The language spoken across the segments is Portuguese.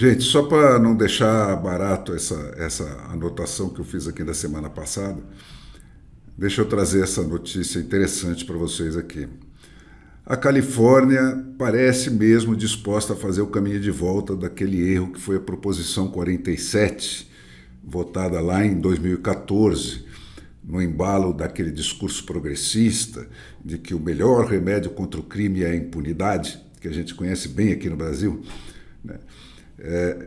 Gente, só para não deixar barato essa anotação que eu fiz aqui da semana passada, deixa eu trazer essa notícia interessante para vocês aqui. A Califórnia parece mesmo disposta a fazer o caminho de volta daquele erro que foi a Proposição 47, votada lá em 2014, no embalo daquele discurso progressista de que o melhor remédio contra o crime é a impunidade, que a gente conhece bem aqui no Brasil, né?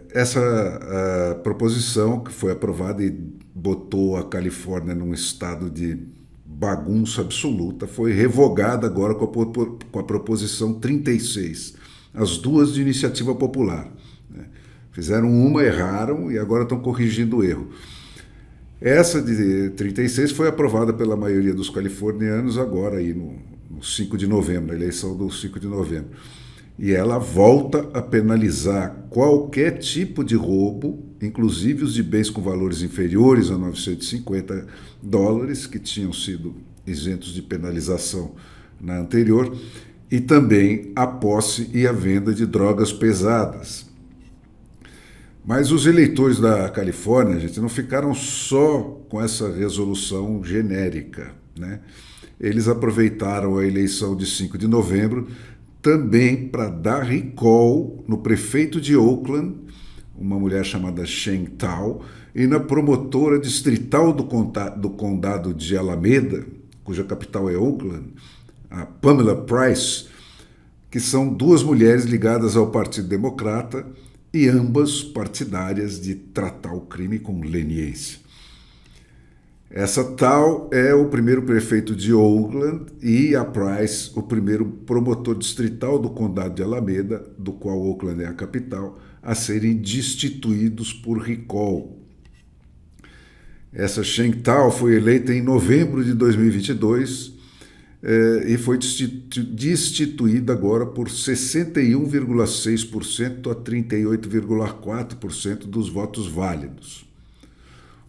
Essa proposição que foi aprovada e botou a Califórnia num estado de bagunça absoluta foi revogada agora com a proposição 36, as duas de iniciativa popular, né? Fizeram uma, erraram e agora estão corrigindo o erro. Essa de 36 foi aprovada pela maioria dos californianos agora aí no 5 de novembro, na eleição do 5 de novembro. E ela volta a penalizar qualquer tipo de roubo, inclusive os de bens com valores inferiores a $950, que tinham sido isentos de penalização na anterior, e também a posse e a venda de drogas pesadas. Mas os eleitores da Califórnia, gente, não ficaram só com essa resolução genérica, né? Eles aproveitaram a eleição de 5 de novembro também para dar recall no prefeito de Oakland, uma mulher chamada Sheng Tao, e na promotora distrital do condado de Alameda, cuja capital é Oakland, a Pamela Price, que são duas mulheres ligadas ao Partido Democrata e ambas partidárias de tratar o crime com leniência. Essa tal é o primeiro prefeito de Oakland e a Price, o primeiro promotor distrital do condado de Alameda, do qual Oakland é a capital, a serem destituídos por recall. Essa Sheng Tao foi eleita em novembro de 2022 e foi destituída agora por 61,6% a 38,4% dos votos válidos.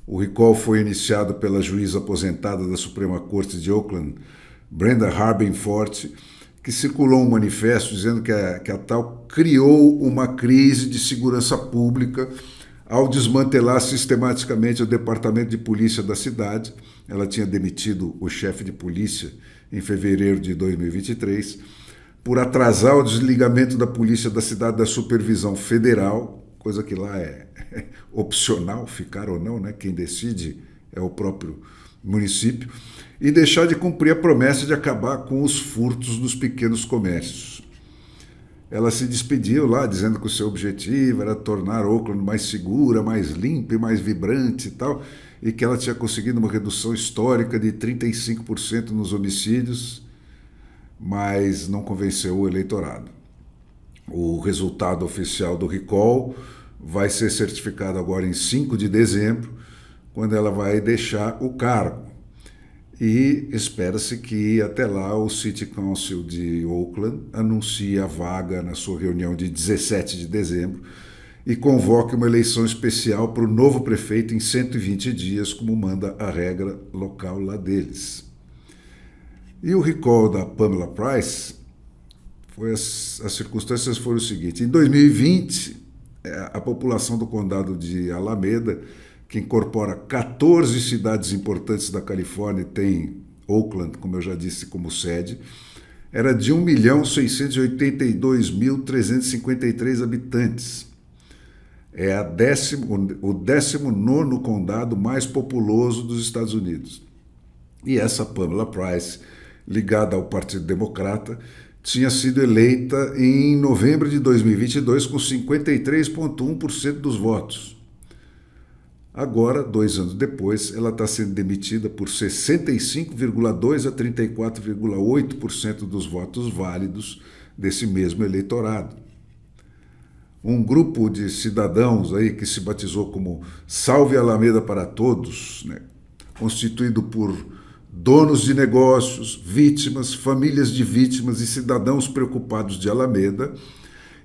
O recall foi iniciado pela juíza aposentada da Suprema Corte de Oakland, Brenda Harbin-Forte, que circulou um manifesto dizendo que a tal criou uma crise de segurança pública ao desmantelar sistematicamente o departamento de polícia da cidade. Ela tinha demitido o chefe de polícia em fevereiro de 2023 por atrasar o desligamento da polícia da cidade da supervisão federal, coisa que lá é opcional, ficar ou não, né? Quem decide é o próprio município, e deixar de cumprir a promessa de acabar com os furtos nos pequenos comércios. Ela se despediu lá, dizendo que o seu objetivo era tornar Oakland mais segura, mais limpa e mais vibrante e tal, e que ela tinha conseguido uma redução histórica de 35% nos homicídios, mas não convenceu o eleitorado. O resultado oficial do recall vai ser certificado agora em 5 de dezembro, quando ela vai deixar o cargo. E espera-se que até lá o City Council de Oakland anuncie a vaga na sua reunião de 17 de dezembro e convoque uma eleição especial para o novo prefeito em 120 dias, como manda a regra local lá deles. E o recall da Pamela Price, as circunstâncias foram o seguinte: em 2020, a população do condado de Alameda, que incorpora 14 cidades importantes da Califórnia e tem Oakland, como eu já disse, como sede, era de 1.682.353 habitantes. É o 19º condado mais populoso dos Estados Unidos. E essa Pamela Price, ligada ao Partido Democrata, tinha sido eleita em novembro de 2022 com 53,1% dos votos. Agora, 2 anos depois, ela está sendo demitida por 65,2% a 34,8% dos votos válidos desse mesmo eleitorado. Um grupo de cidadãos aí que se batizou como Salve Alameda para Todos, né, constituído por donos de negócios, vítimas, famílias de vítimas e cidadãos preocupados de Alameda,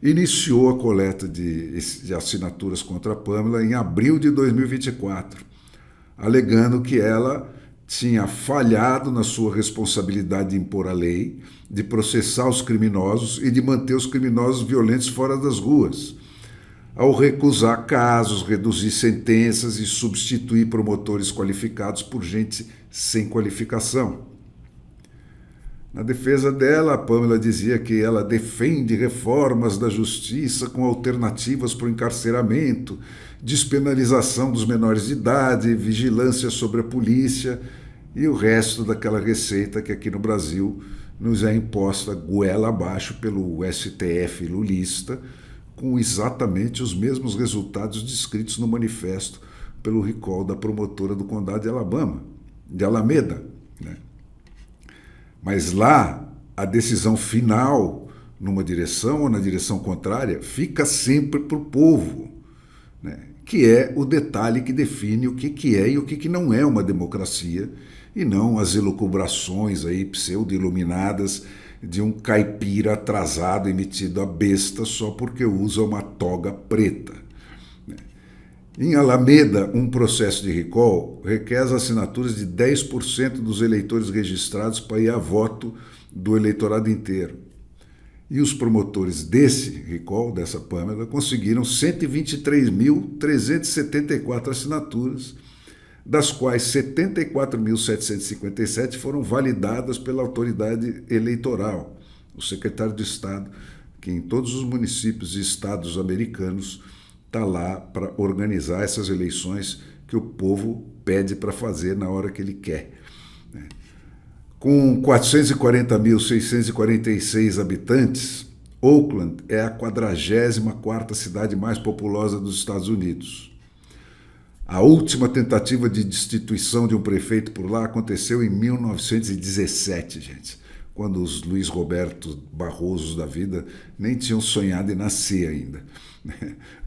iniciou a coleta de assinaturas contra a Pamela em abril de 2024, alegando que ela tinha falhado na sua responsabilidade de impor a lei, de processar os criminosos e de manter os criminosos violentos fora das ruas. ao recusar casos, reduzir sentenças e substituir promotores qualificados por gente sem qualificação. Na defesa dela, a Pamela dizia que ela defende reformas da justiça com alternativas para o encarceramento, despenalização dos menores de idade, vigilância sobre a polícia e o resto daquela receita que aqui no Brasil nos é imposta goela abaixo pelo STF lulista, com exatamente os mesmos resultados descritos no manifesto pelo recall da promotora do Condado de Alameda, né? Mas lá, a decisão final, numa direção ou na direção contrária, fica sempre para o povo, né? Que é o detalhe que define o que é e o que não é uma democracia, e não as elucubrações aí pseudo-iluminadas de um caipira atrasado e metido a besta só porque usa uma toga preta. Em Alameda, um processo de recall requer as assinaturas de 10% dos eleitores registrados para ir a voto do eleitorado inteiro. E os promotores desse recall, dessa Pamela, conseguiram 123.374 assinaturas, das quais 74.757 foram validadas pela autoridade eleitoral, o secretário de Estado, que em todos os municípios e estados americanos está lá para organizar essas eleições que o povo pede para fazer na hora que ele quer. Com 440.646 habitantes, Oakland é a 44ª cidade mais populosa dos Estados Unidos. A última tentativa de destituição de um prefeito por lá aconteceu em 1917, gente, quando os Luiz Roberto Barrosos da vida nem tinham sonhado em nascer ainda.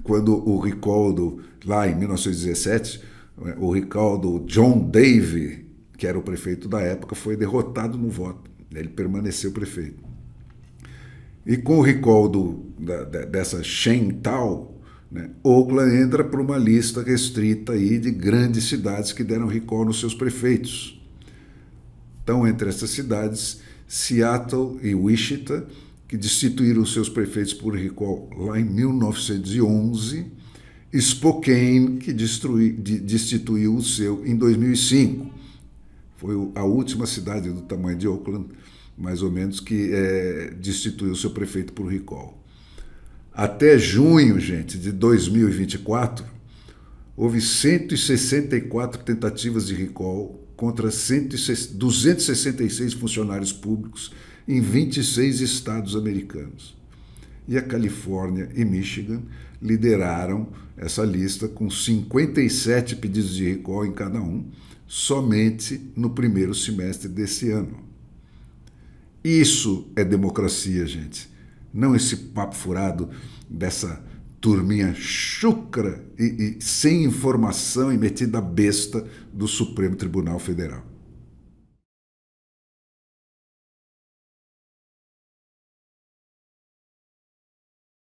Quando o recall lá em 1917, o recall do John Davey, que era o prefeito da época, foi derrotado no voto. Ele permaneceu prefeito. E com o recall dessa Shane Tal, né, Oakland entra para uma lista restrita aí de grandes cidades que deram recall nos seus prefeitos. Então, entre essas cidades, Seattle e Wichita, que destituíram seus prefeitos por recall lá em 1911, Spokane, que destituiu o seu em 2005. Foi a última cidade do tamanho de Oakland, mais ou menos, que destituiu o seu prefeito por recall. Até junho, gente, de 2024, houve 164 tentativas de recall contra 266 funcionários públicos em 26 estados americanos. E a Califórnia e Michigan lideraram essa lista com 57 pedidos de recall em cada um, somente no primeiro semestre desse ano. Isso é democracia, gente. Não esse papo furado dessa turminha chucra e sem informação e metida besta do Supremo Tribunal Federal.